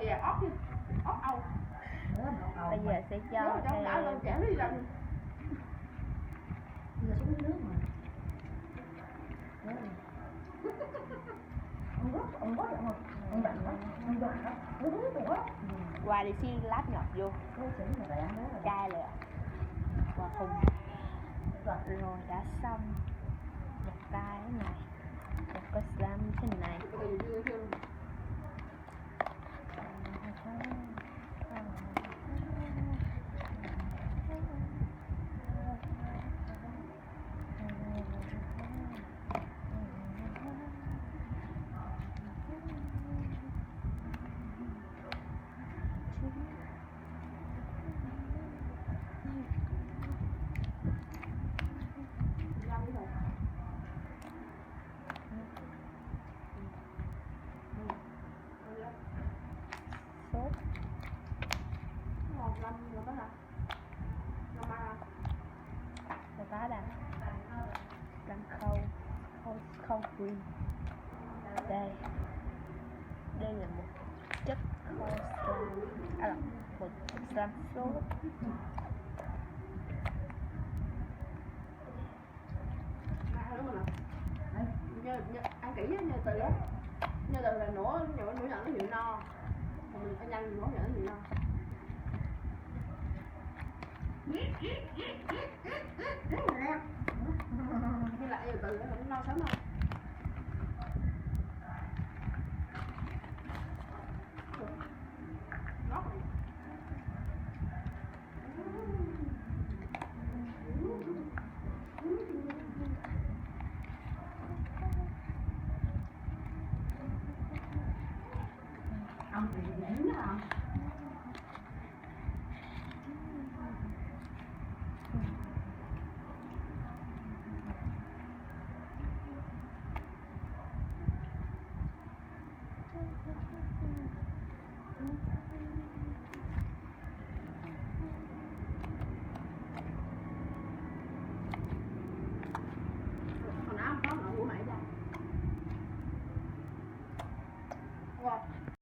về ốc đi, ốc Âu. Bây giờ sẽ cho thêm Bây giờ xuống nước mà. qua đi xí lát ngọt vô cayเลยqua hùng rồi đã xong một cái này một cái slam như thế này. Sốt rồi có đằng khâu cream. Đây là một chất khô slam, một slam sốt. Ăn kỹ nhớ từ á, nhớ từ là nổ nhận nó hiệu no, mình phải nhanh nổ nhận nó hiệu no. Như lại từ từ nó no sớm không? Ông thì nhảy nó không?